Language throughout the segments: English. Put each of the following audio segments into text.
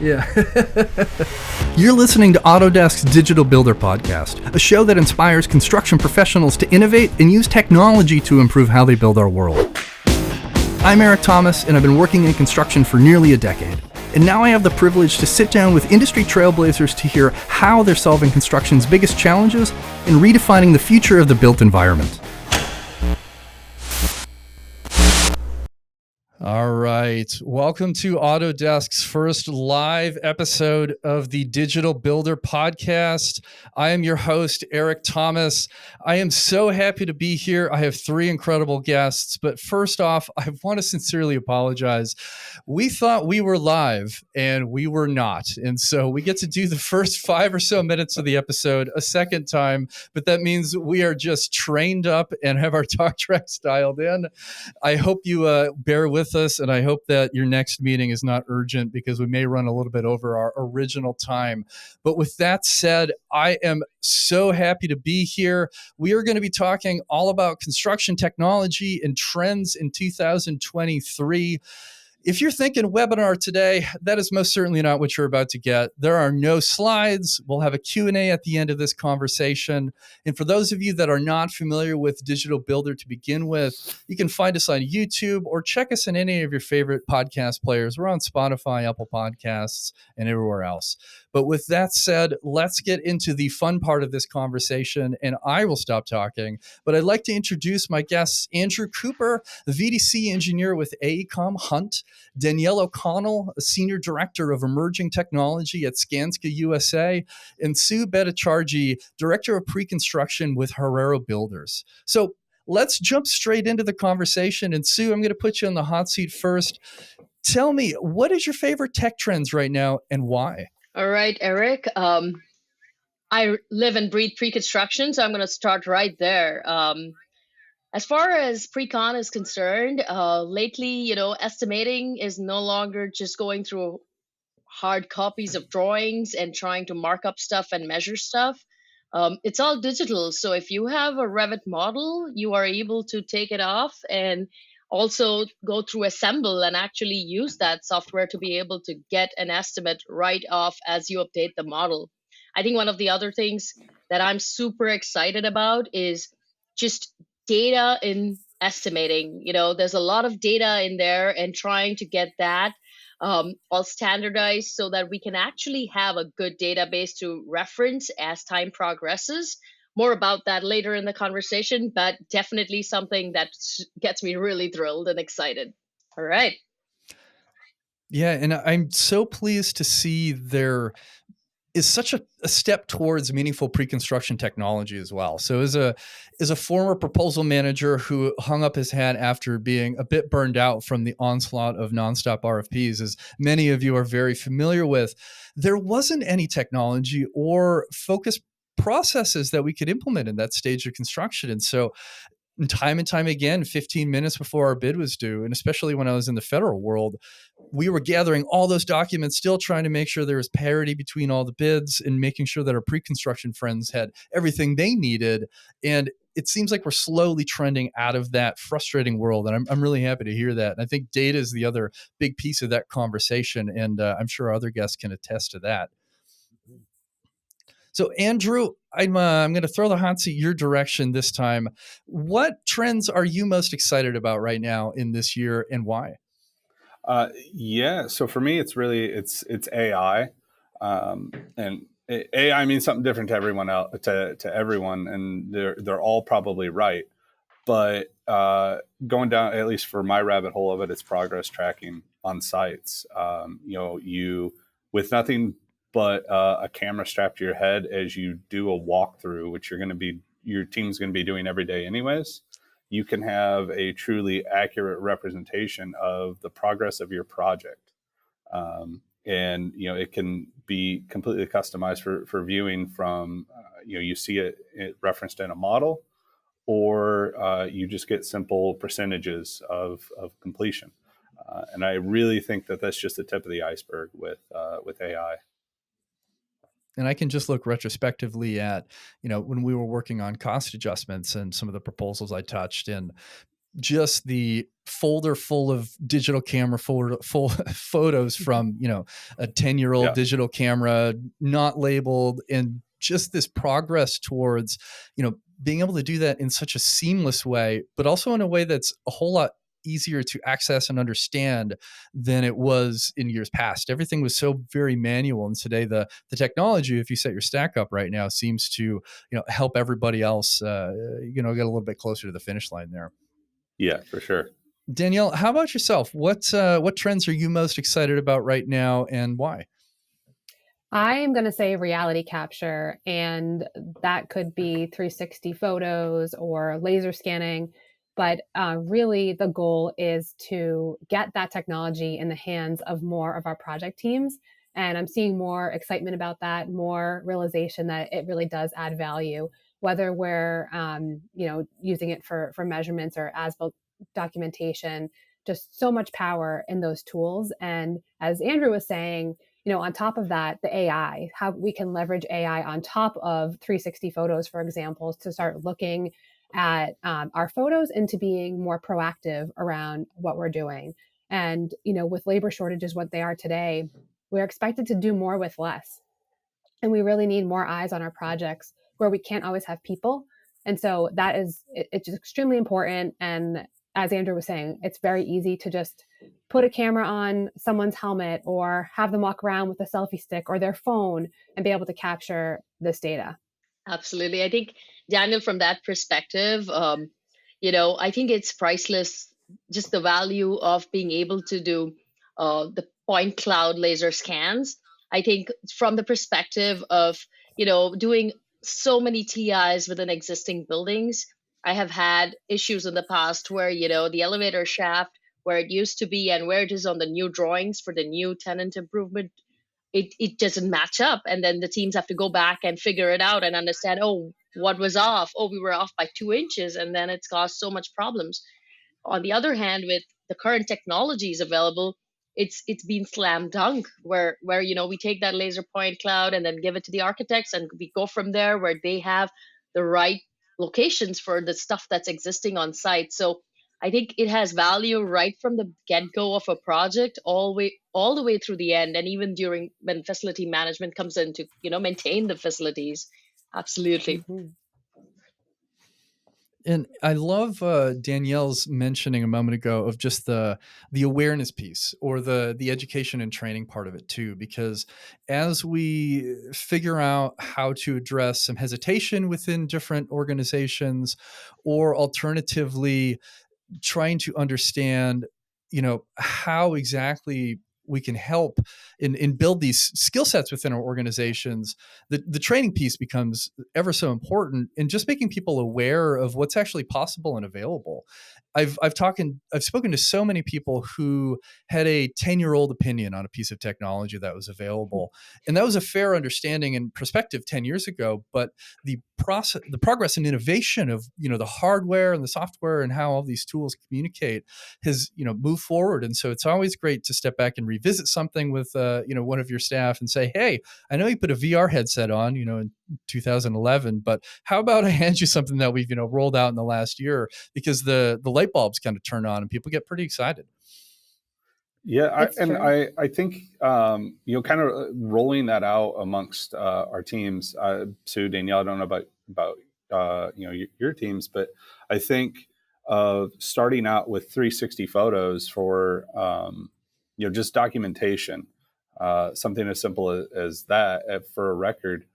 Yeah. You're listening to Autodesk's Digital Builder Podcast, a show that inspires construction professionals to innovate and use technology to improve how they build our world. I'm Eric Thomas, and I've been working in construction for nearly a decade. And now I have the privilege to sit down with industry trailblazers to hear how they're solving construction's biggest challenges and redefining the future of the built environment. All right. Welcome to Autodesk's first live episode of the Digital Builder Podcast. I am your host, Eric Thomas. I am so happy to be here. I have three incredible guests, but first off, I want to sincerely apologize. We thought we were live and we were not. And so we get to do the first 5 or so minutes of the episode a second time, but that means we are just trained up and have our talk tracks dialed in. I hope you bear with us, and I hope that your next meeting is not urgent because we may run a little bit over our original time. But with that said, I am so happy to be here. We are going to be talking all about construction technology and trends in 2023. If you're thinking webinar today, that is most certainly not what you're about to get. There are no slides. We'll have a Q&A at the end of this conversation. And for those of you that are not familiar with Digital Builder to begin with, you can find us on YouTube or check us in any of your favorite podcast players. We're on Spotify, Apple Podcasts, and everywhere else. But with that said, let's get into the fun part of this conversation, and I will stop talking. But I'd like to introduce my guests, Andrew Cooper, the VDC engineer with AECOM Hunt, Danielle O'Connell, a senior director of emerging technology at Skanska USA, and Sue Bhattacharjee, director of pre-construction with Herrero Builders. So let's jump straight into the conversation. And Sue, I'm going to put you on the hot seat first. Tell me, what is your favorite tech trends right now and why? All right, Eric. I live and breathe pre-construction, so I'm going to start right there. As far as pre-con is concerned, lately, estimating is no longer just going through hard copies of drawings and trying to mark up stuff and measure stuff. It's all digital. So if you have a Revit model, you are able to take it off and also go through Assemble and actually use that software to be able to get an estimate right off as you update the model. I think one of the other things that I'm super excited about is just data in estimating. There's a lot of data in there, and trying to get that all standardized so that we can actually have a good database to reference as time progresses. More about that later in the conversation, but definitely something that gets me really thrilled and excited. All right. Yeah, and I'm so pleased to see there is such a step towards meaningful pre-construction technology as well. So as a former proposal manager who hung up his hat after being a bit burned out from the onslaught of nonstop RFPs, as many of you are very familiar with, there wasn't any technology or focused processes that we could implement in that stage of construction. And so time and time again, 15 minutes before our bid was due, and especially when I was in the federal world, we were gathering all those documents, still trying to make sure there was parity between all the bids and making sure that our pre-construction friends had everything they needed. And it seems like we're slowly trending out of that frustrating world. And I'm really happy to hear that. And I think data is the other big piece of that conversation. And I'm sure our other guests can attest to that. So, Andrew, I'm going to throw the hot seat your direction this time. What trends are you most excited about right now in this year, and why? So for me, it's AI, and AI means something different to everyone else, to everyone, and they're all probably right. But going down, at least for my rabbit hole of it, it's progress tracking on sites. You with nothing but a camera strapped to your head as you do a walkthrough, which your team's going to be doing every day anyways. You can have a truly accurate representation of the progress of your project. And, it can be completely customized for viewing from, you see it referenced in a model, or you just get simple percentages of completion. And I really think that that's just the tip of the iceberg with AI. And I can just look retrospectively at, when we were working on cost adjustments and some of the proposals I touched, and just the folder full of digital camera full photos from, a 10-year-old digital camera, not labeled, and just this progress towards, being able to do that in such a seamless way, but also in a way that's a whole lot easier to access and understand than it was in years past. Everything was so very manual, and today the technology, if you set your stack up right now, seems to help everybody else get a little bit closer to the finish line there. Yeah, for sure. Danielle, how about yourself? What trends are you most excited about right now, and why? I am going to say reality capture, and that could be 360 photos or laser scanning. But really, the goal is to get that technology in the hands of more of our project teams. And I'm seeing more excitement about that, more realization that it really does add value, whether we're using it for measurements or as-built documentation. Just so much power in those tools. And as Andrew was saying, on top of that, the AI, how we can leverage AI on top of 360 photos, for example, to start looking at our photos into being more proactive around what we're doing. And, with labor shortages, what they are today, we're expected to do more with less. And we really need more eyes on our projects where we can't always have people. And so it's extremely important. And as Andrew was saying, it's very easy to just put a camera on someone's helmet or have them walk around with a selfie stick or their phone and be able to capture this data. Absolutely. I think, Daniel, from that perspective, I think it's priceless, just the value of being able to do the point cloud laser scans. I think from the perspective of, doing so many TIs within existing buildings, I have had issues in the past where, the elevator shaft, where it used to be and where it is on the new drawings for the new tenant improvement, it doesn't match up, and then the teams have to go back and figure it out and understand, oh, what was off, we were off by 2 inches, and then it's caused so much problems. On the other hand, with the current technologies available, it's been slam dunk, where we take that laser point cloud and then give it to the architects, and we go from there where they have the right locations for the stuff that's existing on site. So I think it has value right from the get-go of a project all the way through the end, and even during when facility management comes in to maintain the facilities. Absolutely. Mm-hmm. And I love Danielle's mentioning a moment ago of just the awareness piece, or the education and training part of it too, because as we figure out how to address some hesitation within different organizations, or alternatively trying to understand, how exactly we can help in build these skill sets within our organizations, the training piece becomes ever so important, and just making people aware of what's actually possible and available. I've spoken to so many people who had a 10-year-old opinion on a piece of technology that was available, and that was a fair understanding and perspective 10 years ago. But the progress and innovation of the hardware and the software and how all these tools communicate has moved forward. And so it's always great to step back and revisit something with one of your staff and say, hey, I know you put a VR headset on in 2011, but how about I hand you something that we've rolled out in the last year, because the light bulbs kind of turn on and people get pretty excited. Yeah, I think kind of rolling that out amongst our teams. So Danielle, I don't know about your teams, but I think starting out with 360 photos for just documentation, something as simple as that for a record.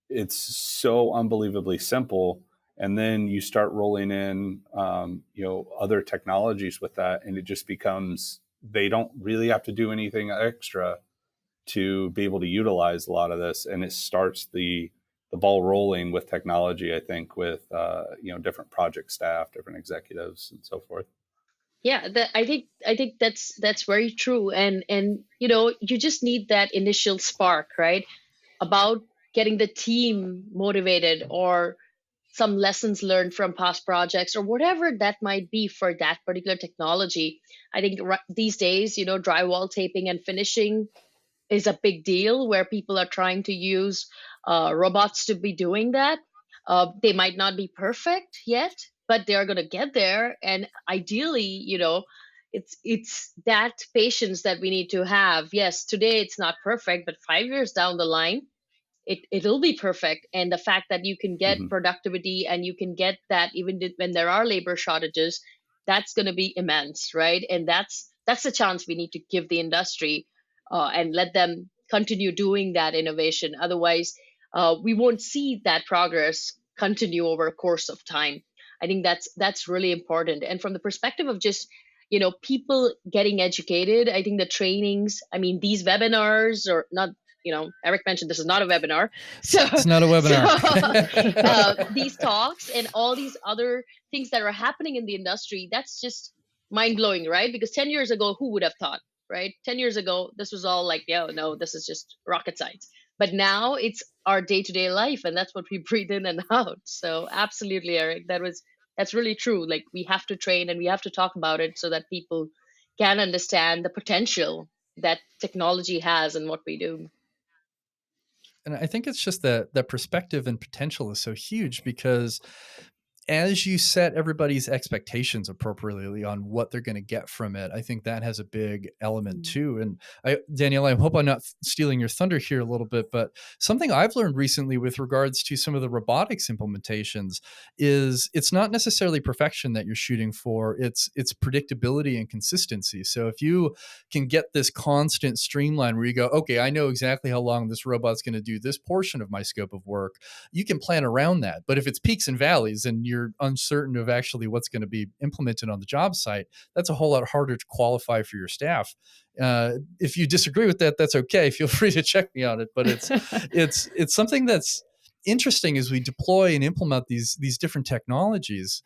It's so unbelievably simple. And then you start rolling in, other technologies with that, and it just becomes, they don't really have to do anything extra to be able to utilize a lot of this. And it starts the ball rolling with technology, I think, with, different project staff, different executives, and so forth. Yeah, I think that's very true. And you just need that initial spark, right? About getting the team motivated, or some lessons learned from past projects, or whatever that might be for that particular technology. I think these days, drywall taping and finishing is a big deal, where people are trying to use robots to be doing that. They might not be perfect yet, but they are going to get there. And ideally, it's that patience that we need to have. Yes, today it's not perfect, but 5 years down the line, it'll be perfect. And the fact that you can get Hmm. productivity and you can get that even when there are labor shortages, that's going to be immense, right? And that's the chance we need to give the industry, and let them continue doing that innovation. Otherwise, we won't see that progress continue over a course of time. I think that's really important. And from the perspective of just people getting educated, I think the trainings, I mean, these webinars, or not, Eric mentioned this is not a webinar. So, It's not a so webinar. these talks and all these other things that are happening in the industry, that's just mind blowing, right? Because 10 years ago, who would have thought, right? 10 years ago, this was all like, yeah, no, this is just rocket science. But now it's our day to day life, and that's what we breathe in and out. So, absolutely, Eric, that's really true. Like, we have to train and we have to talk about it so that people can understand the potential that technology has and what we do. And I think it's just that perspective and potential is so huge, because as you set everybody's expectations appropriately on what they're going to get from it, I think that has a big element too. And Danielle, I hope I'm not stealing your thunder here a little bit, but something I've learned recently with regards to some of the robotics implementations is it's not necessarily perfection that you're shooting for. It's predictability and consistency. So if you can get this constant streamline where you go, okay, I know exactly how long this robot's going to do this portion of my scope of work, you can plan around that. But if it's peaks and valleys and you're uncertain of actually what's going to be implemented on the job site, that's a whole lot harder to qualify for your staff. If you disagree with that, that's okay. Feel free to check me on it. But it's something that's interesting as we deploy and implement these different technologies.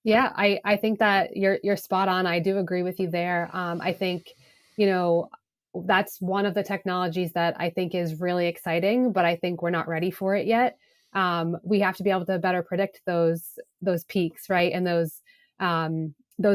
Yeah, I think that you're spot on. I do agree with you there. I think, you know, that's one of the technologies that I think is really exciting, but I think we're not ready for it yet. We have to be able to better predict those peaks, right, and those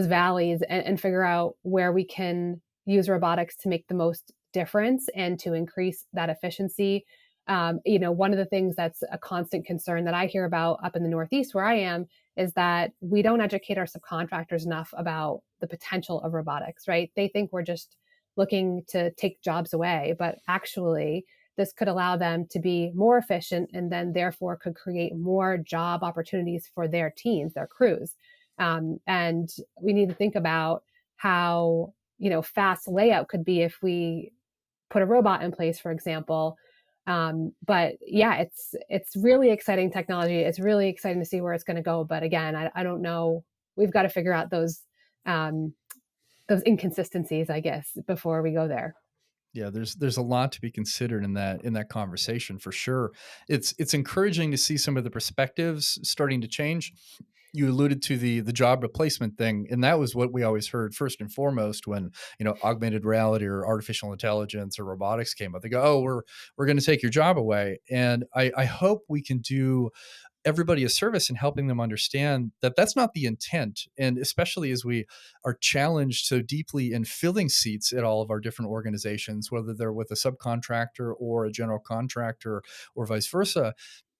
valleys, and figure out where we can use robotics to make the most difference and to increase that efficiency. One of the things that's a constant concern that I hear about up in the Northeast where I am is that we don't educate our subcontractors enough about the potential of robotics, right? They think we're just looking to take jobs away, but actually, this could allow them to be more efficient, and then therefore could create more job opportunities for their teams, their crews. And we need to think about how, fast layout could be if we put a robot in place, for example. But yeah, it's really exciting technology. It's really exciting to see where it's going to go. But again, I don't know. We've got to figure out those inconsistencies, I guess, before we go there. Yeah, there's a lot to be considered in that conversation for sure. It's encouraging to see some of the perspectives starting to change. You alluded to the job replacement thing, and that was what we always heard first and foremost when augmented reality or artificial intelligence or robotics came up. They go, "Oh, we're going to take your job away," and I hope we can do everybody a service in helping them understand that that's not the intent. And especially as we are challenged so deeply in filling seats at all of our different organizations, whether they're with a subcontractor or a general contractor or vice versa,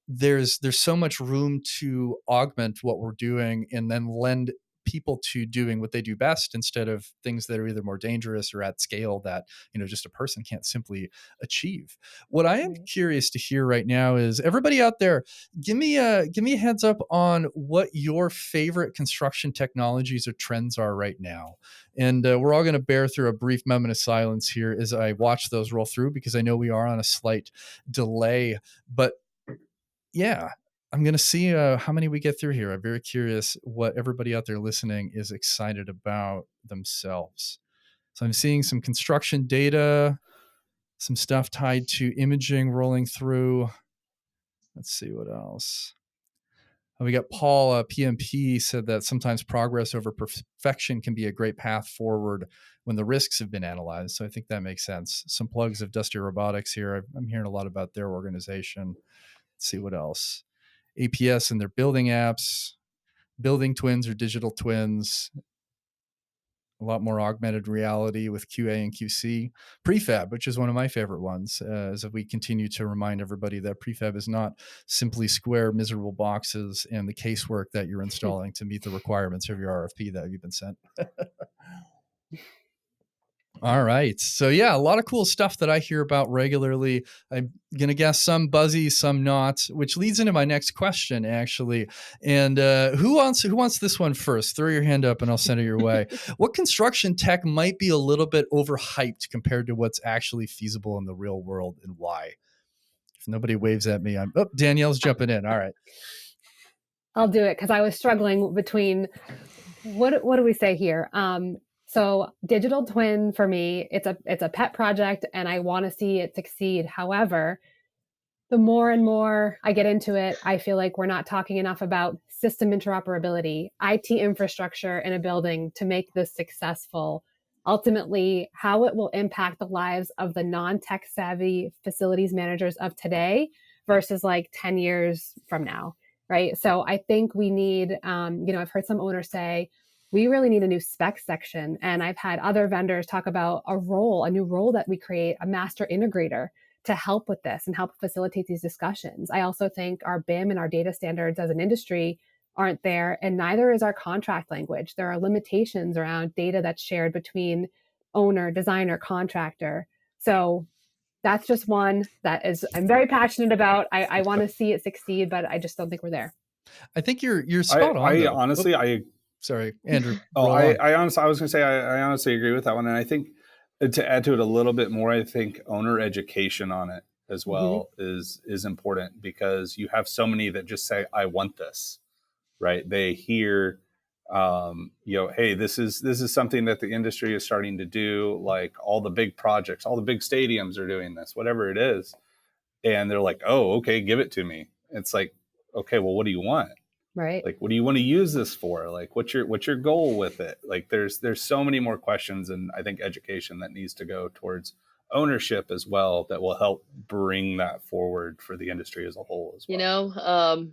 there's so much room to augment what we're doing and then lend people to doing what they do best instead of things that are either more dangerous or at scale that just a person can't simply achieve. What I am curious to hear right now is everybody out there, give me a heads up on what your favorite construction technologies or trends are right now. And we're all going to bear through a brief moment of silence here as I watch those roll through, because I know we are on a slight delay. But yeah, I'm going to see how many we get through here. I'm very curious what everybody out there listening is excited about themselves. So I'm seeing some construction data, some stuff tied to imaging rolling through. Let's see what else. We got Paul, PMP, said that sometimes progress over perfection can be a great path forward when the risks have been analyzed. So I think that makes sense. Some plugs of Dusty Robotics here. I'm hearing a lot about their organization. Let's see what else. APS and their building apps, building twins or digital twins. a lot more augmented reality with QA and QC. Prefab, which is one of my favorite ones, as we continue to remind everybody that prefab is not simply square, miserable boxes and the casework that you're installing to meet the requirements of your RFP that you've been sent. All right. So yeah, a lot of cool stuff that I hear about regularly. I'm going to guess some buzzy, some not, which leads into my next question actually. And who wants this one first? Throw your hand up and I'll send it your way. What construction tech might be a little bit overhyped compared to what's actually feasible in the real world, and why? If nobody waves at me, Danielle's jumping in. All right. I'll do it because I was struggling between what do we say here? So digital twin for me, it's a pet project and I want to see it succeed. However, the more and more I get into it, I feel like we're not talking enough about system interoperability, IT infrastructure in a building to make this successful. Ultimately, how it will impact the lives of the non-tech savvy facilities managers of today versus like 10 years from now, right? So I think we need, I've heard some owners say, we really need a new spec section. And I've had other vendors talk about a new role that we create, a master integrator to help with this and help facilitate these discussions. I also think our BIM and our data standards as an industry aren't there, and neither is our contract language. There are limitations around data that's shared between owner, designer, contractor. So that's just one that I'm very passionate about. I want to see it succeed, but I just don't think we're there. I think you're spot on. I honestly, sorry, Andrew. I honestly, I was going to say, I honestly agree with that one. And I think to add to it a little bit more, I think owner education on it as well is important, because you have so many that just say, I want this, right? They hear, hey, this is something that the industry is starting to do. Like all the big projects, all the big stadiums are doing this, whatever it is. And they're like, oh, okay, give it to me. It's like, okay, well, what do you want? Right. Like, what do you want to use this for? Like, what's your goal with it? Like, there's so many more questions, and I think education that needs to go towards ownership as well, that will help bring that forward for the industry as a whole as well.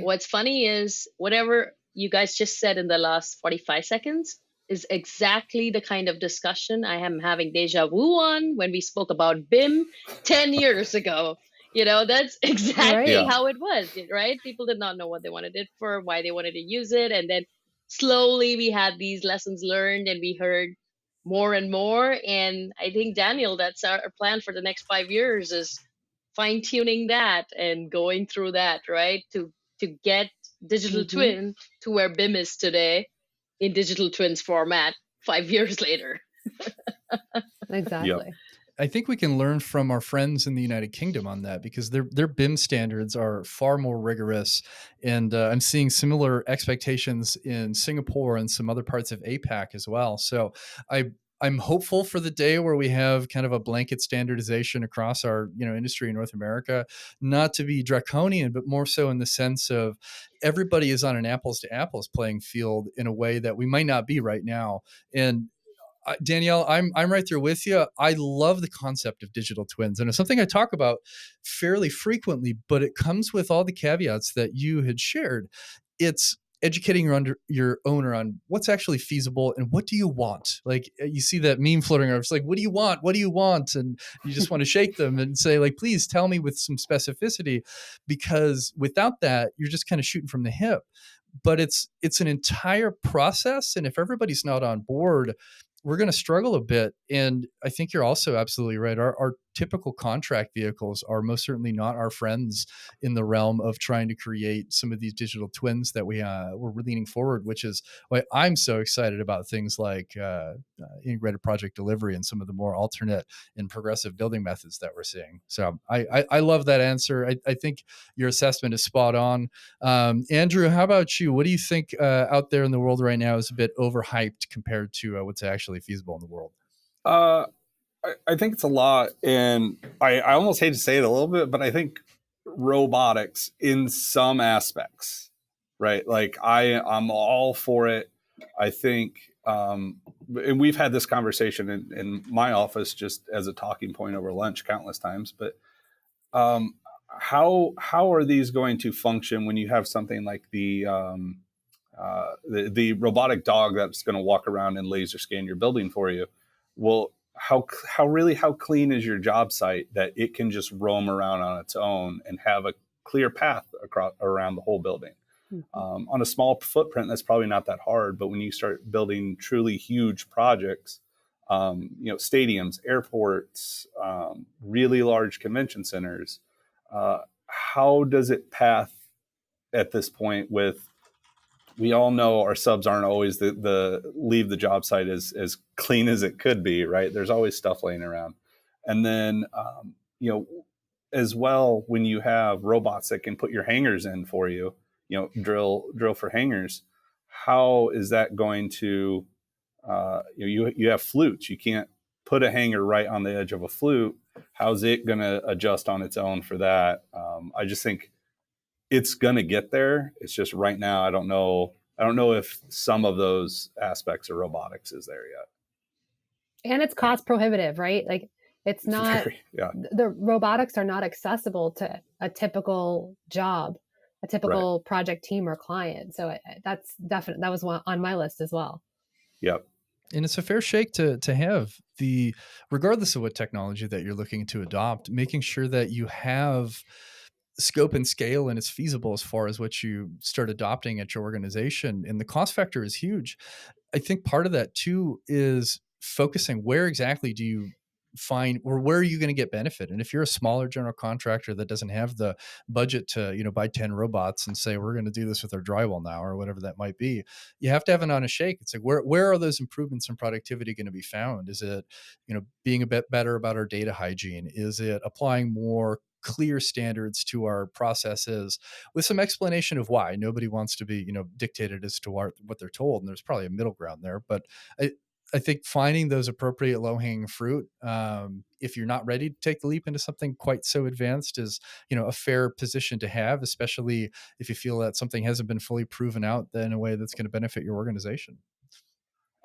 What's funny is whatever you guys just said in the last 45 seconds is exactly the kind of discussion I am having deja vu on when we spoke about BIM 10 years ago. That's exactly how it was, right? People did not know what they wanted it for, why they wanted to use it. And then slowly we had these lessons learned and we heard more and more. And I think, Daniel, that's our plan for the next 5 years, is fine tuning that and going through that, right? To get digital twin to where BIM is today in digital twins format 5 years later. Exactly. Yep. I think we can learn from our friends in the United Kingdom on that, because their BIM standards are far more rigorous. And I'm seeing similar expectations in Singapore and some other parts of APAC as well. So I'm hopeful for the day where we have kind of a blanket standardization across our industry in North America, not to be draconian, but more so in the sense of everybody is on an apples to apples playing field in a way that we might not be right now. And Danielle, I'm right there with you. I love the concept of digital twins, and it's something I talk about fairly frequently, but it comes with all the caveats that you had shared. It's educating your owner on what's actually feasible and what do you want. Like, you see that meme floating around. It's like, what do you want? What do you want? And you just want to shake them and say, like, please tell me with some specificity, because without that, you're just kind of shooting from the hip. But it's an entire process, and if everybody's not on board, we're going to struggle a bit. And I think you're also absolutely right. Our typical contract vehicles are most certainly not our friends in the realm of trying to create some of these digital twins that we're leaning forward, which is why I'm so excited about things like integrated project delivery and some of the more alternate and progressive building methods that we're seeing. So I love that answer. I think your assessment is spot on. Andrew, how about you? What do you think out there in the world right now is a bit overhyped compared to what's actually feasible in the world? I think it's a lot, and I almost hate to say it a little bit, but I think robotics in some aspects, right? Like I'm all for it. I think, and we've had this conversation in my office just as a talking point over lunch countless times, but how are these going to function when you have something like the the robotic dog that's going to walk around and laser scan your building for you. Well, how clean is your job site that it can just roam around on its own and have a clear path around the whole building? On a small footprint, that's probably not that hard. But when you start building truly huge projects, stadiums, airports, really large convention centers, how does it path at this point with, we all know our subs aren't always the leave the job site as clean as it could be, right? There's always stuff laying around. And then, as well, when you have robots that can put your hangers in for you, drill for hangers, how is that going to, you have flutes. You can't put a hanger right on the edge of a flute. How's it going to adjust on its own for that? I just think it's going to get there. It's just right now, I don't know if some of those aspects of robotics is there yet. And it's cost prohibitive, right? Like it's not, the robotics are not accessible to a typical job, a typical project team or client. So that's definitely, that was one on my list as well. Yep. And it's a fair shake to have regardless of what technology that you're looking to adopt, making sure that you have scope and scale and it's feasible as far as what you start adopting at your organization. And the cost factor is huge. I think part of that too is focusing where exactly do you find, or where are you going to get benefit? And if you're a smaller general contractor that doesn't have the budget to, buy 10 robots and say, we're going to do this with our drywall now, or whatever that might be, you have to have it on a shake. It's like, where are those improvements in productivity going to be found? Is it, being a bit better about our data hygiene? Is it applying more clear standards to our processes with some explanation of why? Nobody wants to be, dictated as to what they're told. And there's probably a middle ground there, but I think finding those appropriate low-hanging fruit, if you're not ready to take the leap into something quite so advanced, is, a fair position to have, especially if you feel that something hasn't been fully proven out in a way that's going to benefit your organization.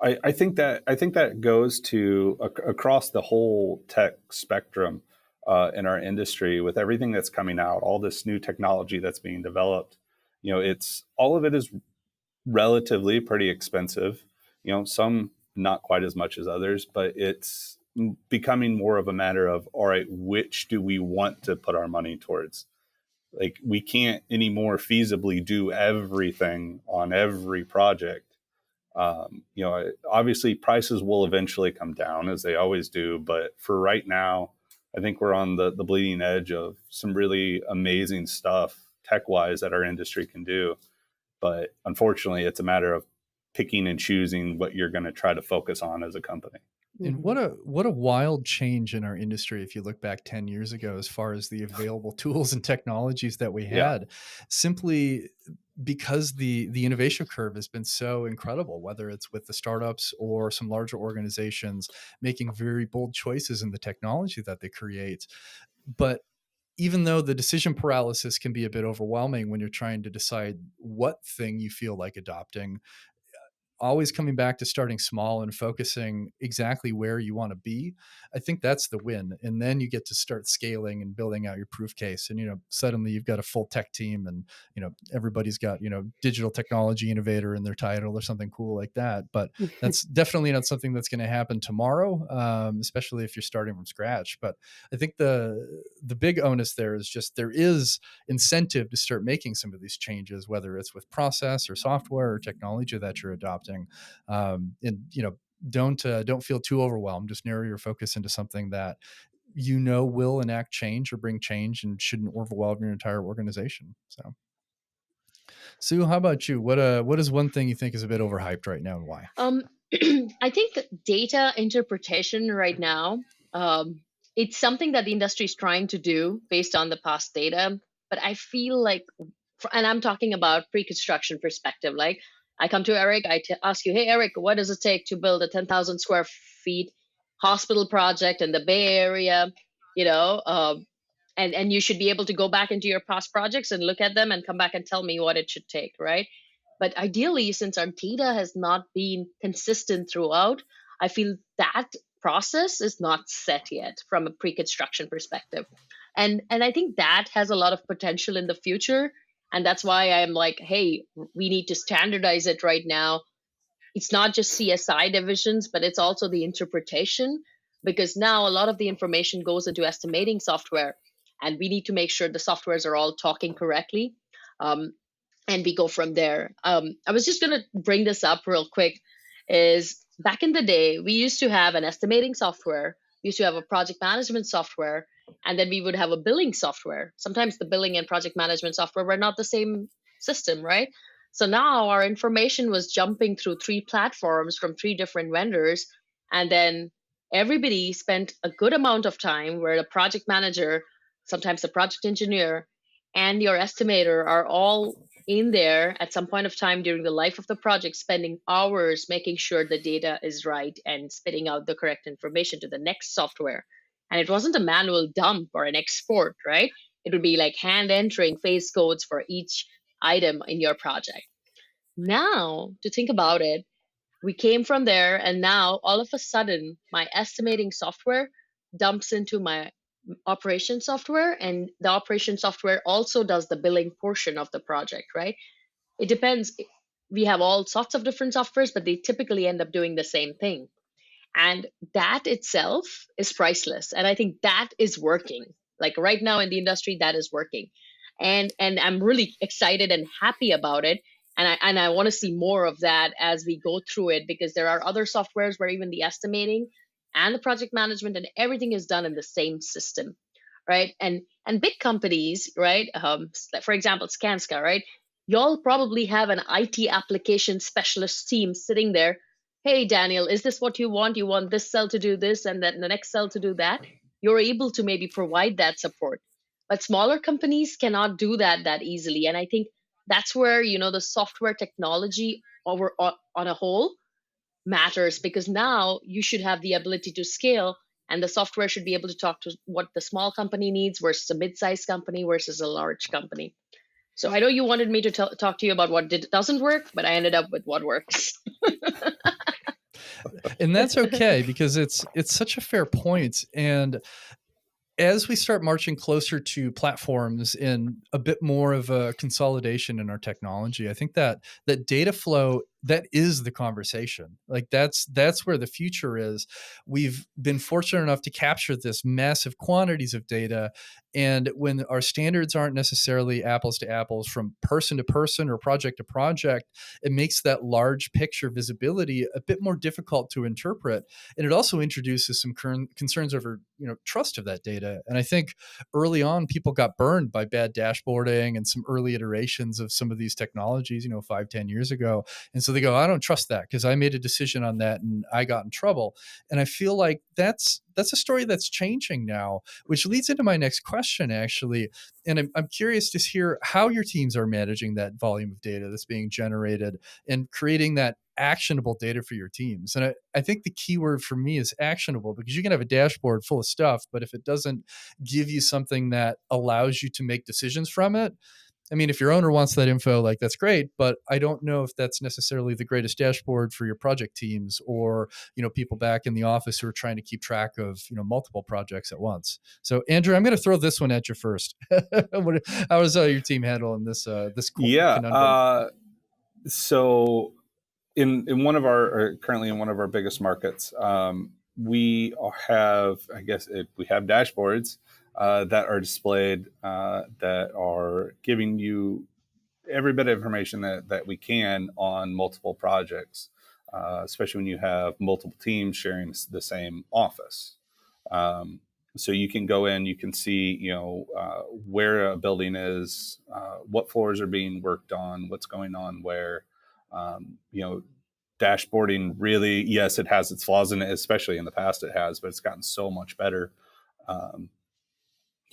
I think that goes to across the whole tech spectrum in our industry, with everything that's coming out, all this new technology that's being developed. It's all of it is relatively pretty expensive. Some not quite as much as others, but it's becoming more of a matter of, all right, which do we want to put our money towards? Like, we can't anymore feasibly do everything on every project. Obviously prices will eventually come down, as they always do. But for right now, I think we're on the bleeding edge of some really amazing stuff tech-wise that our industry can do. But unfortunately, it's a matter of picking and choosing what you're going to try to focus on as a company. And what a wild change in our industry if you look back 10 years ago, as far as the available tools and technologies that we had, simply because the innovation curve has been so incredible, whether it's with the startups or some larger organizations making very bold choices in the technology that they create. But even though the decision paralysis can be a bit overwhelming when you're trying to decide what thing you feel like adopting, always coming back to starting small and focusing exactly where you want to be, I think that's the win. And then you get to start scaling and building out your proof case. And, suddenly you've got a full tech team and, everybody's got, digital technology innovator in their title or something cool like that. But that's definitely not something that's going to happen tomorrow, especially if you're starting from scratch. But I think the big onus there is just, there is incentive to start making some of these changes, whether it's with process or software or technology that you're adopting. And don't feel too overwhelmed. Just narrow your focus into something that will enact change or bring change and shouldn't overwhelm your entire organization. So, Sue, how about you? What is one thing you think is a bit overhyped right now, and why? I think that data interpretation right now, it's something that the industry is trying to do based on the past data. But I feel like, and I'm talking about pre-construction perspective, like I come to Eric, ask you, hey, Eric, what does it take to build a 10,000 square feet hospital project in the Bay Area? And you should be able to go back into your past projects and look at them and come back and tell me what it should take, right? But ideally, since our data has not been consistent throughout, I feel that process is not set yet from a pre-construction perspective. And I think that has a lot of potential in the future. And that's why I'm like, hey, we need to standardize it right now. It's not just CSI divisions, but it's also the interpretation, because now a lot of the information goes into estimating software, and we need to make sure the softwares are all talking correctly. Um, and we go from there. I was just going to bring this up real quick. Is back in the day, we used to have an estimating software, we used to have a project management software, and then we would have a billing software. Sometimes the billing and project management software were not the same system, right? So now our information was jumping through three platforms from three different vendors. And then everybody spent a good amount of time where the project manager, sometimes the project engineer, and your estimator are all in there at some point of time during the life of the project, spending hours making sure the data is right and spitting out the correct information to the next software. And it wasn't a manual dump or an export, right? It would be like hand entering phase codes for each item in your project. Now, to think about it, we came from there, and now all of a sudden, my estimating software dumps into my operation software, and the operation software also does the billing portion of the project, right? It depends. We have all sorts of different softwares, but they typically end up doing the same thing. And that itself is priceless. And I think that is working. Like right now in the industry, that is working. And I'm really excited and happy about it. And I want to see more of that as we go through it, because there are other softwares where even the estimating and the project management and everything is done in the same system, right? And big companies, right? For example, Skanska, right? Y'all probably have an IT application specialist team sitting there. Hey, Daniel, is this what you want? You want this cell to do this and then the next cell to do that? You're able to maybe provide that support. But smaller companies cannot do that easily. And I think that's where, the software technology on a whole matters, because now you should have the ability to scale, and the software should be able to talk to what the small company needs versus a mid-sized company versus a large company. So I know you wanted me to talk to you about what doesn't work, but I ended up with what works. And that's okay, because it's such a fair point. And as we start marching closer to platforms and a bit more of a consolidation in our technology, I think that data flow, that is the conversation. Like that's where the future is. We've been fortunate enough to capture this massive quantities of data. And when our standards aren't necessarily apples to apples from person to person or project to project, it makes that large picture visibility a bit more difficult to interpret. And it also introduces some concerns over, trust of that data. And I think early on, people got burned by bad dashboarding and some early iterations of some of these technologies, 5-10 years ago. And so they go, I don't trust that because I made a decision on that and I got in trouble. And I feel like that's a story that's changing now, which leads into my next question, actually. And I'm curious to hear how your teams are managing that volume of data that's being generated and creating that actionable data for your teams. And I think the key word for me is actionable, because you can have a dashboard full of stuff, but if it doesn't give you something that allows you to make decisions from it, I mean, if your owner wants that info, like that's great, but I don't know if that's necessarily the greatest dashboard for your project teams or, people back in the office who are trying to keep track of, multiple projects at once. So Andrew, I'm going to throw this one at you first. How is your team handling this conundrum? So in one of our, currently in one of our biggest markets, we have, we have dashboards that are displayed that are giving you every bit of information that we can on multiple projects, especially when you have multiple teams sharing the same office. So you can go in, you can see, where a building is, what floors are being worked on, what's going on where. Dashboarding really, yes, it has its flaws in it, especially in the past it has, but it's gotten so much better.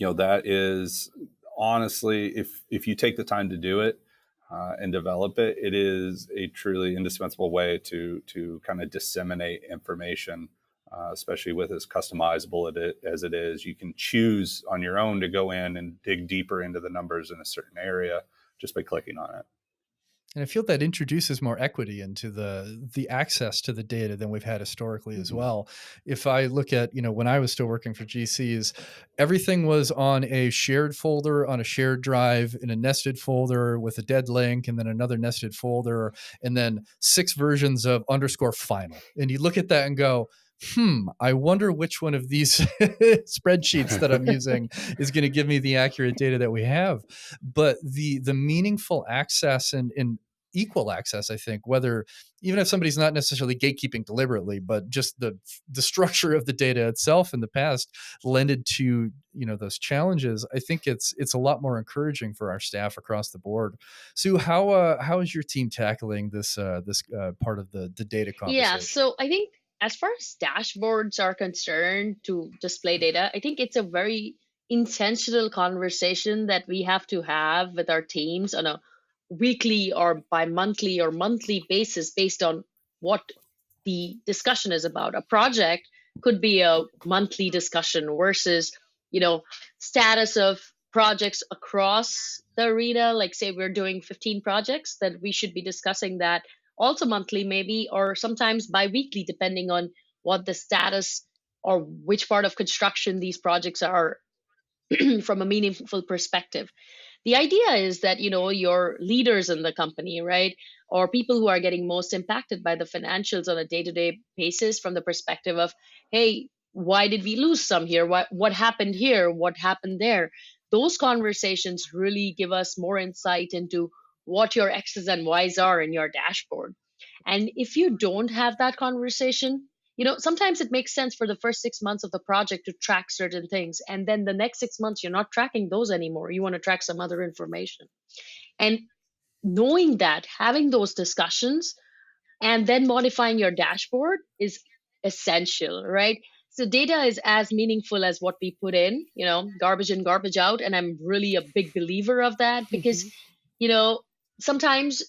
That is honestly, if you take the time to do it and develop it, it is a truly indispensable way to kind of disseminate information, especially with as customizable as it is. You can choose on your own to go in and dig deeper into the numbers in a certain area just by clicking on it. And I feel that introduces more equity into the access to the data than we've had historically as well. If I look at, when I was still working for GCs, everything was on a shared folder, on a shared drive, in a nested folder with a dead link, and then another nested folder, and then 6 versions of _final. And you look at that and go, I wonder which one of these spreadsheets that I'm using is going to give me the accurate data that we have. But the meaningful access and equal access, I think, whether even if somebody's not necessarily gatekeeping deliberately, but just the structure of the data itself in the past lended to those challenges, I think it's a lot more encouraging for our staff across the board. Sue, how is your team tackling this part of the data conversation? Yeah, so I think as far as dashboards are concerned to display data, I think it's a very intentional conversation that we have to have with our teams on a weekly or bi-monthly or monthly basis based on what the discussion is about. A project could be a monthly discussion versus, status of projects across the arena. Like say we're doing 15 projects, that we should be discussing that also monthly maybe, or sometimes bi-weekly, depending on what the status or which part of construction these projects are from a meaningful perspective. The idea is that your leaders in the company, right, or people who are getting most impacted by the financials on a day-to-day basis, from the perspective of, hey, why did we lose some here, what happened here, what happened there, those conversations really give us more insight into what your x's and y's are in your dashboard. And if you don't have that conversation, sometimes it makes sense for the first 6 months of the project to track certain things. And then the next 6 months, you're not tracking those anymore. You want to track some other information. And knowing that, having those discussions, and then modifying your dashboard is essential, right? So data is as meaningful as what we put in, garbage in, garbage out. And I'm really a big believer of that because, sometimes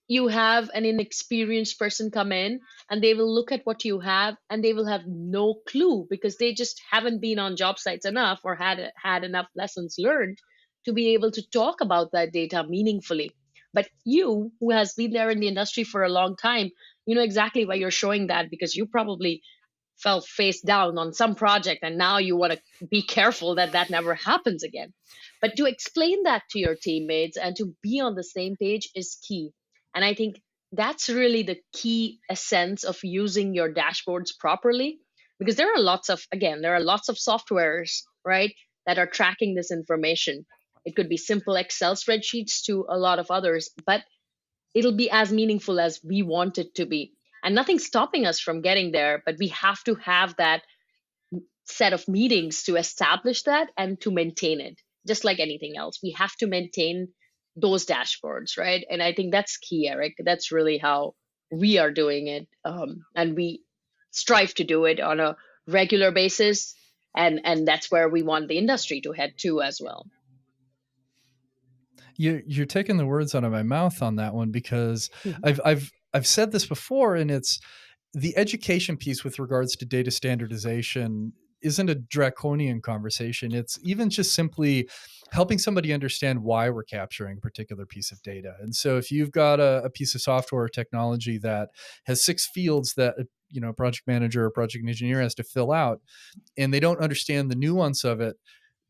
you have an inexperienced person come in and they will look at what you have and they will have no clue because they just haven't been on job sites enough or had enough lessons learned to be able to talk about that data meaningfully. But you, who has been there in the industry for a long time, you know exactly why you're showing that, because you probably fell face down on some project and now you want to be careful that that never happens again. But to explain that to your teammates and to be on the same page is key. And I think that's really the key essence of using your dashboards properly, because there are lots of softwares, right, that are tracking this information. It could be simple Excel spreadsheets to a lot of others, but it'll be as meaningful as we want it to be. And nothing's stopping us from getting there, but we have to have that set of meetings to establish that and to maintain it. Just like anything else, we have to maintain those dashboards, right? And I think that's key, Eric. That's really how we are doing it. And we strive to do it on a regular basis. And that's where we want the industry to head to as well. You're taking the words out of my mouth on that one, because I've said this before, and it's the education piece with regards to data standardization isn't a draconian conversation. It's even just simply helping somebody understand why we're capturing a particular piece of data. And so if you've got a piece of software or technology that has 6 fields that a project manager or project engineer has to fill out, and they don't understand the nuance of it,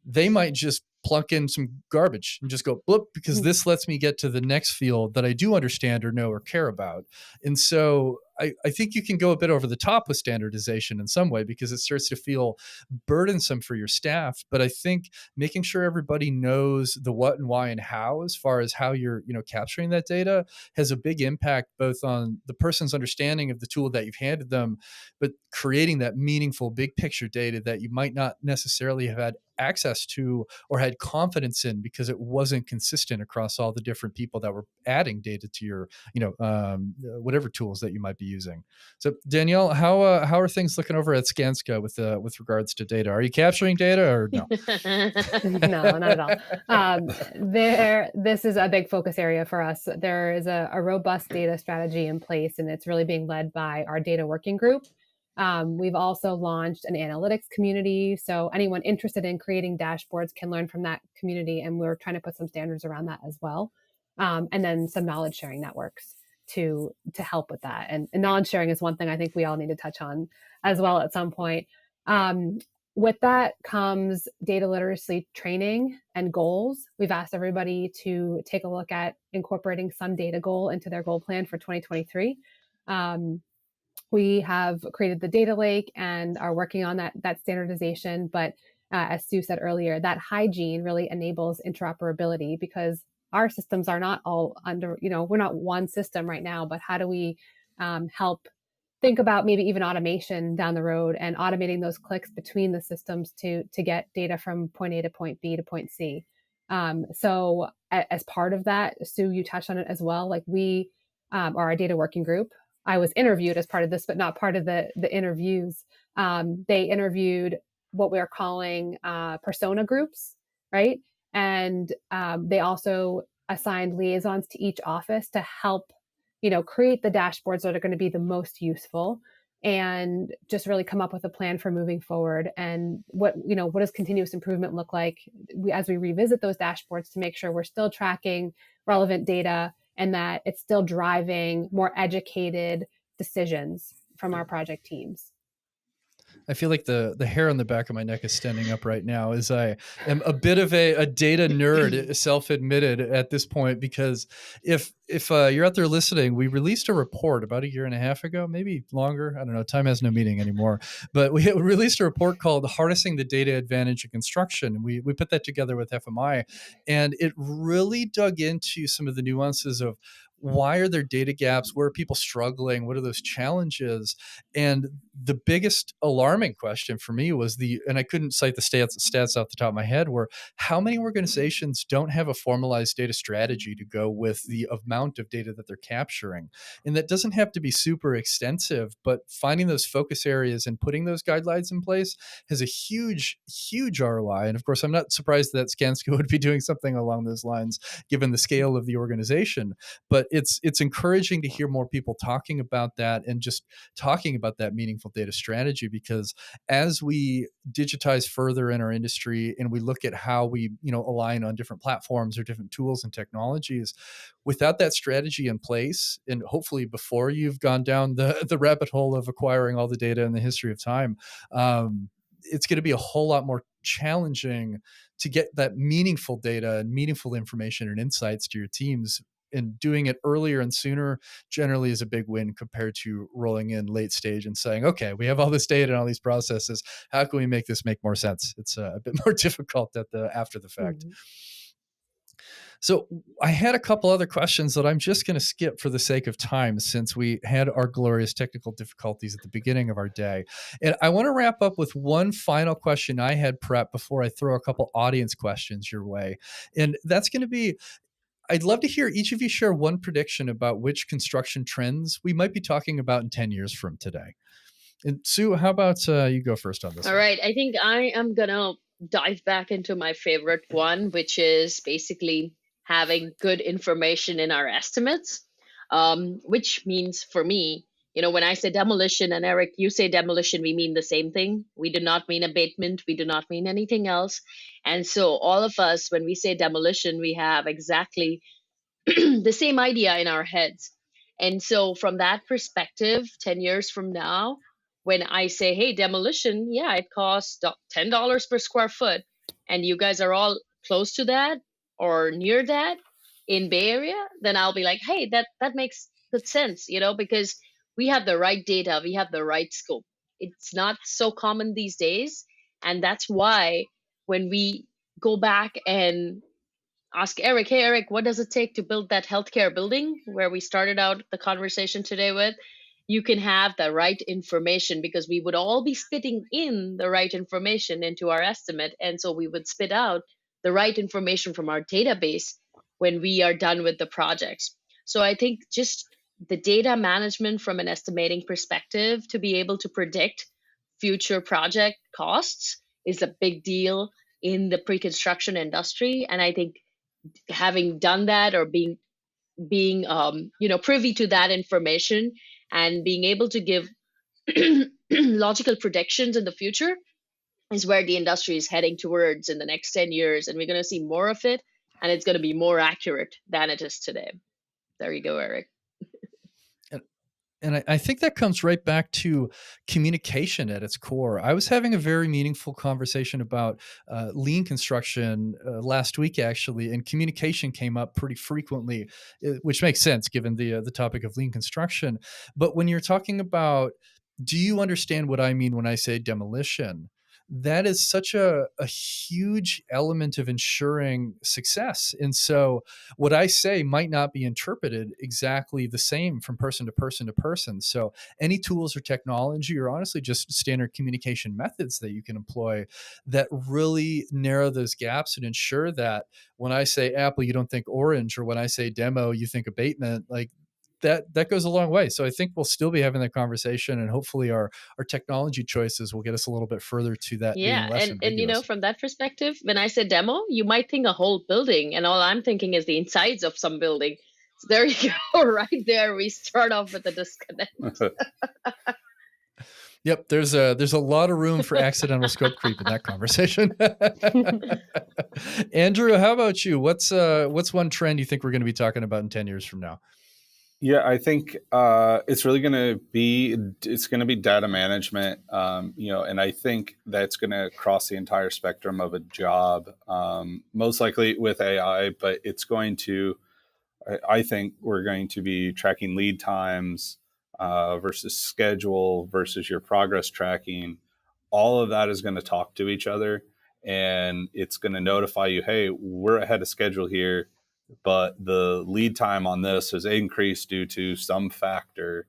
they might just plunk in some garbage and just go bloop, because this lets me get to the next field that I do understand or know or care about. And so I think you can go a bit over the top with standardization in some way, because it starts to feel burdensome for your staff. But I think making sure everybody knows the what and why and how, as far as how you're capturing that data, has a big impact both on the person's understanding of the tool that you've handed them, but creating that meaningful big picture data that you might not necessarily have had access to or had confidence in, because it wasn't consistent across all the different people that were adding data to your whatever tools that you might be using. So Danielle, how are things looking over at Skanska with regards to data? Are you capturing data or no? No, not at all. This is a big focus area for us. There is a robust data strategy in place, and it's really being led by our data working group. We've also launched an analytics community, so anyone interested in creating dashboards can learn from that community, and we're trying to put some standards around that as well. and then some knowledge sharing networks to help with that. And knowledge sharing is one thing I think we all need to touch on as well at some point. With that comes data literacy training and goals. We've asked everybody to take a look at incorporating some data goal into their goal plan for 2023. We have created the data lake and are working on that standardization. But as Sue said earlier, that hygiene really enables interoperability, because our systems are not all under, we're not one system right now, but how do we help think about maybe even automation down the road and automating those clicks between the systems to get data from point A to point B to point C. So as part of that, Sue, you touched on it as well. Like we are our data working group. I was interviewed as part of this, but not part of the interviews. They interviewed what we are calling persona groups, right? And they also assigned liaisons to each office to help create the dashboards that are going to be the most useful, and just really come up with a plan for moving forward. And what does continuous improvement look like as we revisit those dashboards to make sure we're still tracking relevant data and that it's still driving more educated decisions from our project teams. I feel like the hair on the back of my neck is standing up right now, as I am a bit of a data nerd, self-admitted at this point, because if you're out there listening, we released a report about 1.5 years ago, maybe longer. I don't know. Time has no meaning anymore. But we released a report called Harnessing the Data Advantage in Construction. We put that together with FMI, and it really dug into some of the nuances of why are there data gaps? Where are people struggling? What are those challenges? And the biggest alarming question for me was and I couldn't cite the stats off the top of my head, were how many organizations don't have a formalized data strategy to go with the amount of data that they're capturing. And that doesn't have to be super extensive, but finding those focus areas and putting those guidelines in place has a huge, huge ROI. And of course, I'm not surprised that Skanska would be doing something along those lines, given the scale of the organization. But it's encouraging to hear more people talking about that and just talking about that meaningful data strategy, because as we digitize further in our industry and we look at how we align on different platforms or different tools and technologies, without that strategy in place, and hopefully before you've gone down the rabbit hole of acquiring all the data in the history of time, it's going to be a whole lot more challenging to get that meaningful data and meaningful information and insights to your teams. And doing it earlier and sooner generally is a big win compared to rolling in late stage and saying, okay, we have all this data and all these processes. How can we make this make more sense? It's a bit more difficult after the fact. Mm-hmm. So I had a couple other questions that I'm just going to skip for the sake of time, since we had our glorious technical difficulties at the beginning of our day. And I want to wrap up with one final question I had prepped before I throw a couple audience questions your way. And that's going to be, I'd love to hear each of you share one prediction about which construction trends we might be talking about in 10 years from today. And Sue, how about you go first on this? All right. I think I am going to dive back into my favorite one, which is basically having good information in our estimates, which means for me, when I say demolition, and Eric, you say demolition, we mean the same thing. We do not mean abatement. We do not mean anything else. And so all of us, when we say demolition, we have exactly the same idea in our heads. And so from that perspective, 10 years from now, when I say, hey, demolition, yeah, it costs $10 per square foot, and you guys are all close to that or near that in Bay Area, then I'll be like, hey, that makes good sense, because we have the right data, we have the right scope. It's not so common these days. And that's why when we go back and ask Eric, hey, Eric, what does it take to build that healthcare building where we started out the conversation today with? You can have the right information, because we would all be spitting in the right information into our estimate. And so we would spit out the right information from our database when we are done with the projects. So I think just the data management from an estimating perspective to be able to predict future project costs is a big deal in the pre-construction industry. And I think having done that, or being privy to that information and being able to give logical predictions in the future is where the industry is heading towards in the next 10 years. And we're going to see more of it and it's going to be more accurate than it is today. There you go, Eric. And I think that comes right back to communication at its core. I was having a very meaningful conversation about lean construction last week, actually, and communication came up pretty frequently, which makes sense given the topic of lean construction. But when you're talking about, do you understand what I mean when I say demolition? That is such a huge element of ensuring success. And so what I say might not be interpreted exactly the same from person to person to person. So any tools or technology, or honestly just standard communication methods that you can employ that really narrow those gaps and ensure that when I say apple, you don't think orange, or when I say demo, you think abatement, like that goes a long way. So I think we'll still be having that conversation, and hopefully our technology choices will get us a little bit further to that being Yeah, less and you know, ambiguous. from that perspective, when I say demo, you might think a whole building, and all I'm thinking is the insides of some building. So there you go, right there. We start off with a disconnect. Yep, there's a lot of room for accidental scope creep in that conversation. Andrew, how about you? What's one trend you think we're going to be talking about in 10 years from now? Yeah, I think it's really going to be data management, and I think that's going to cross the entire spectrum of a job, most likely with AI, but it's going to, I think we're going to be tracking lead times versus schedule versus your progress tracking. All of that is going to talk to each other, and it's going to notify you, hey, we're ahead of schedule here, but the lead time on this has increased due to some factor,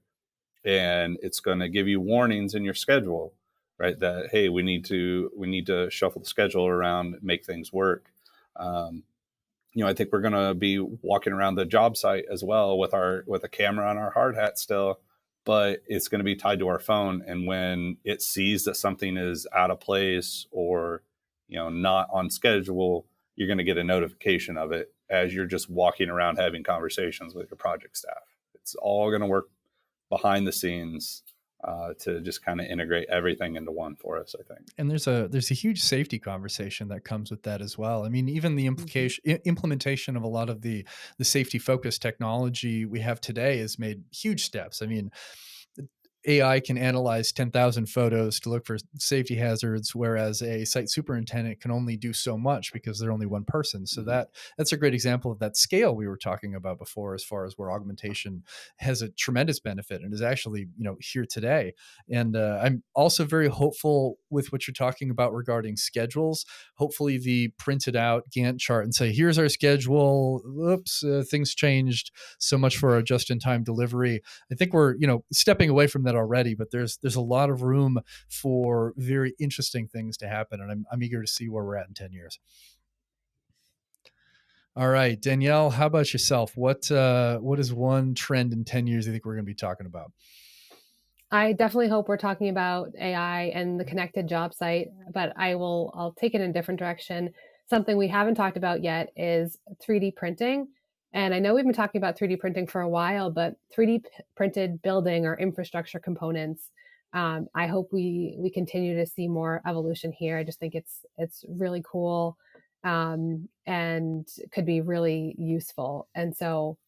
and it's going to give you warnings in your schedule, right? That, hey, we need to shuffle the schedule around, make things work. I think we're going to be walking around the job site as well with a camera on our hard hat still, but it's going to be tied to our phone. And when it sees that something is out of place or, not on schedule, you're going to get a notification of it as you're just walking around having conversations with your project staff. It's all going to work behind the scenes to just kind of integrate everything into one for us, I think. And there's a huge safety conversation that comes with that as well. I mean, even the implementation of a lot of the safety focused technology we have today has made huge steps. I mean, AI can analyze 10,000 photos to look for safety hazards, whereas a site superintendent can only do so much because they're only one person. So that's a great example of that scale we were talking about before, as far as where augmentation has a tremendous benefit and is actually, here today. And I'm also very hopeful with what you're talking about regarding schedules. Hopefully the printed out Gantt chart and say, here's our schedule. Oops, things changed. So much for our just-in-time delivery. I think we're, stepping away from that already, but there's a lot of room for very interesting things to happen, and I'm eager to see where we're at in 10 years. All right, Danielle, how about yourself? What is one trend in 10 years you think we're going to be talking about? I definitely hope we're talking about AI and the connected job site, but I'll take it in a different direction. Something we haven't talked about yet is 3D printing. And I know we've been talking about 3D printing for a while, but 3D printed building or infrastructure components, I hope we continue to see more evolution here. I just think it's really cool and could be really useful. And so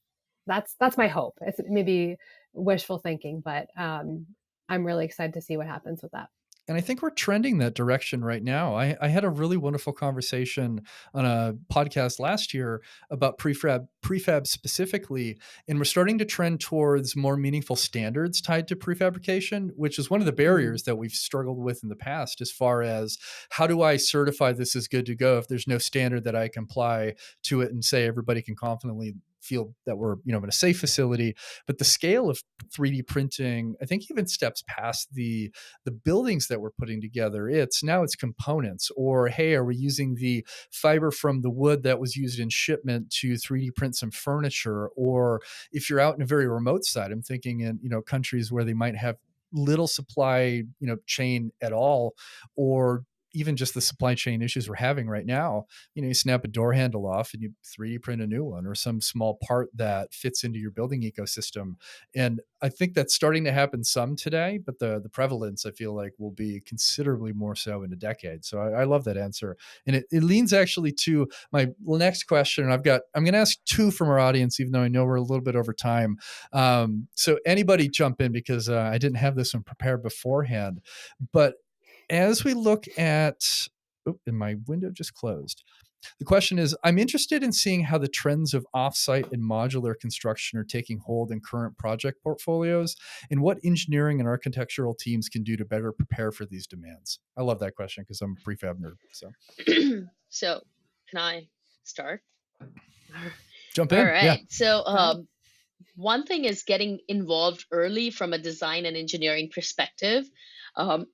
that's my hope. It's maybe wishful thinking, but I'm really excited to see what happens with that. And I think we're trending that direction right now. I had a really wonderful conversation on a podcast last year about prefab specifically, and we're starting to trend towards more meaningful standards tied to prefabrication, which is one of the barriers that we've struggled with in the past, as far as how do I certify this is good to go if there's no standard that I can apply to it and say everybody can confidently feel that we're in a safe facility. But the scale of 3D printing, I think, even steps past the buildings that we're putting together. It's components, or hey, are we using the fiber from the wood that was used in shipment to 3D print some furniture? Or if you're out in a very remote site, I'm thinking in countries where they might have little supply chain at all, or even just the supply chain issues we're having right now, you snap a door handle off and you 3D print a new one, or some small part that fits into your building ecosystem. And I think that's starting to happen some today, but the prevalence, I feel like, will be considerably more so in a decade. So I love that answer. And it leans actually to my next question. And I'm going to ask two from our audience, even though I know we're a little bit over time. So anybody jump in, because I didn't have this one prepared beforehand. But as we look at, and my window just closed. The question is, I'm interested in seeing how the trends of offsite and modular construction are taking hold in current project portfolios, and what engineering and architectural teams can do to better prepare for these demands. I love that question because I'm a prefab nerd. So can I start? Jump in. All right. Yeah. So one thing is getting involved early from a design and engineering perspective.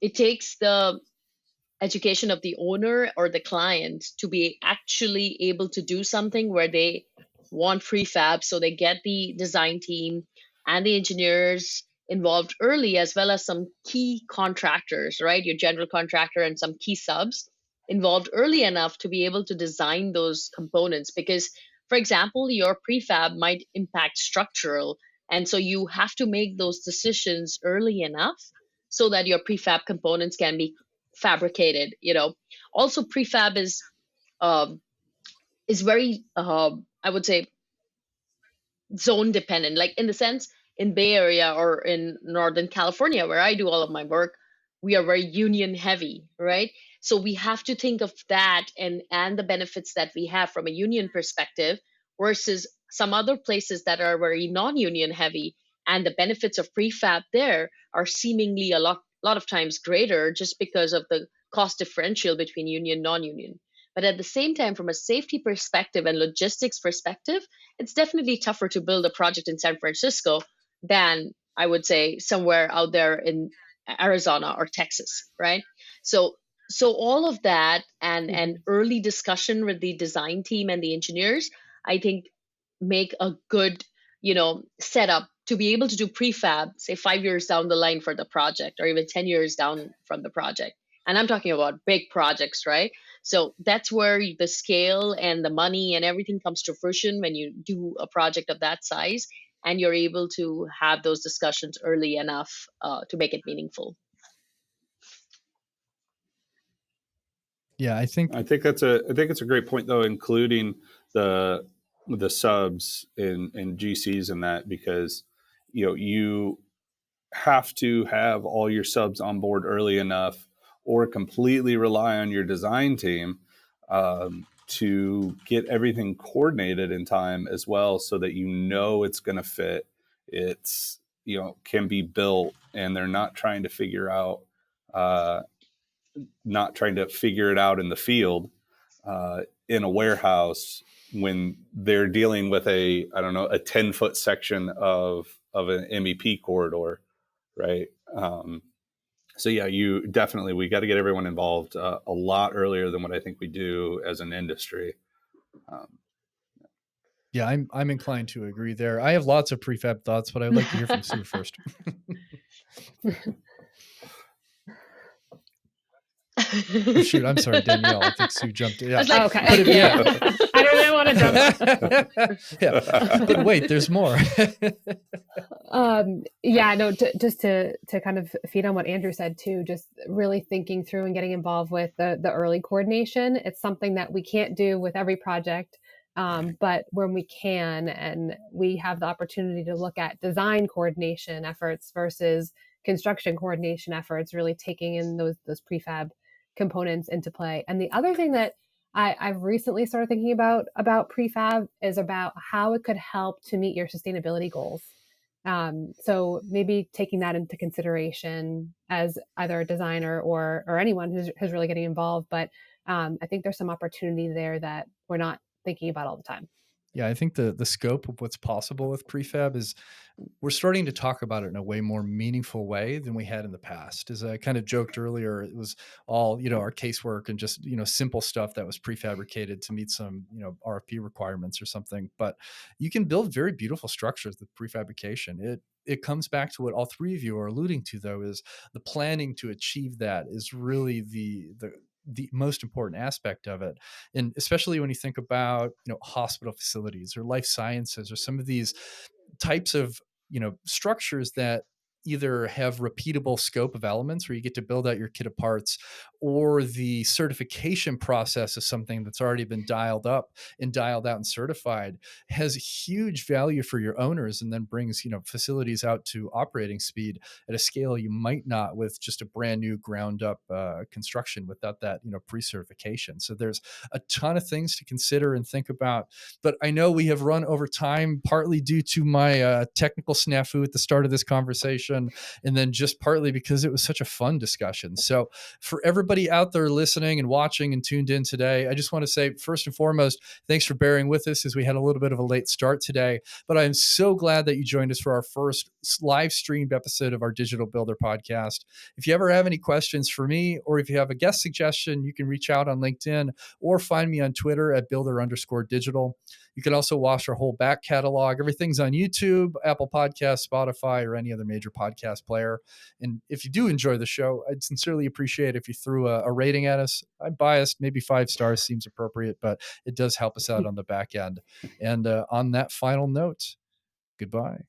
It takes the education of the owner or the client to be actually able to do something where they want prefab. So they get the design team and the engineers involved early, as well as some key contractors, right? Your general contractor and some key subs involved early enough to be able to design those components. Because, for example, your prefab might impact structural. And so you have to make those decisions early enough so that your prefab components can be fabricated. Also prefab is very I would say zone dependent, like in the sense in Bay Area or in Northern California where I do all of my work, we are very union heavy, right? So we have to think of that and the benefits that we have from a union perspective versus some other places that are very non-union heavy, and the benefits of prefab there are seemingly a lot of times greater just because of the cost differential between union non-union. But at the same time, from a safety perspective and logistics perspective, it's definitely tougher to build a project in San Francisco than, I would say, somewhere out there in Arizona or Texas, right? So all of that and early discussion with the design team and the engineers, I think, make a good, setup to be able to do prefab, say 5 years down the line for the project, or even 10 years down from the project. And I'm talking about big projects, right? So that's where the scale and the money and everything comes to fruition when you do a project of that size, and you're able to have those discussions early enough to make it meaningful. Yeah, I think it's a great point, though, including the subs and GCs in that, because you have to have all your subs on board early enough, or completely rely on your design team to get everything coordinated in time as well, so that it's going to fit, it's can be built, and they're not trying to figure it out in the field in a warehouse when they're dealing with a 10-foot section of an MEP corridor, right? So yeah, we got to get everyone involved a lot earlier than what I think we do as an industry. Yeah, I'm inclined to agree there. I have lots of prefab thoughts, but I'd like to hear from Sue first. Oh, shoot, I'm sorry, Danielle. I think Sue jumped in. Yeah. I was like, okay. I don't really want to jump. Yeah, but wait, there's more. Just to kind of feed on what Andrew said too, just really thinking through and getting involved with the early coordination. It's something that we can't do with every project, but when we can, and we have the opportunity to look at design coordination efforts versus construction coordination efforts, really taking in those prefab components into play. And the other thing that I've recently started thinking about prefab is about how it could help to meet your sustainability goals. So maybe taking that into consideration as either a designer or anyone who's really getting involved. But I think there's some opportunity there that we're not thinking about all the time. Yeah, I think the scope of what's possible with prefab is we're starting to talk about it in a way more meaningful way than we had in the past. As I kind of joked earlier, it was all, our casework and just, simple stuff that was prefabricated to meet some, RFP requirements or something. But you can build very beautiful structures with prefabrication. It comes back to what all three of you are alluding to, though, is the planning to achieve that is really the the most important aspect of it. And especially when you think about, hospital facilities or life sciences or some of these types of, structures that either have repeatable scope of elements where you get to build out your kit of parts, or the certification process is something that's already been dialed up and dialed out and certified, has huge value for your owners, and then brings, facilities out to operating speed at a scale you might not with just a brand new ground up construction without that, pre-certification. So there's a ton of things to consider and think about. But I know we have run over time, partly due to my technical snafu at the start of this conversation, and then just partly because it was such a fun discussion. So for everybody out there listening and watching and tuned in today, I just want to say, first and foremost, thanks for bearing with us as we had a little bit of a late start today. But I'm so glad that you joined us for our first live streamed episode of our Digital Builder podcast. If you ever have any questions for me, or if you have a guest suggestion, you can reach out on LinkedIn or find me on Twitter at builder_digital. You can also watch our whole back catalog. Everything's on YouTube, Apple Podcasts, Spotify, or any other major podcast player. And if you do enjoy the show, I'd sincerely appreciate if you threw a rating at us. I'm biased, maybe 5 stars seems appropriate, but it does help us out on the back end. And on that final note, goodbye.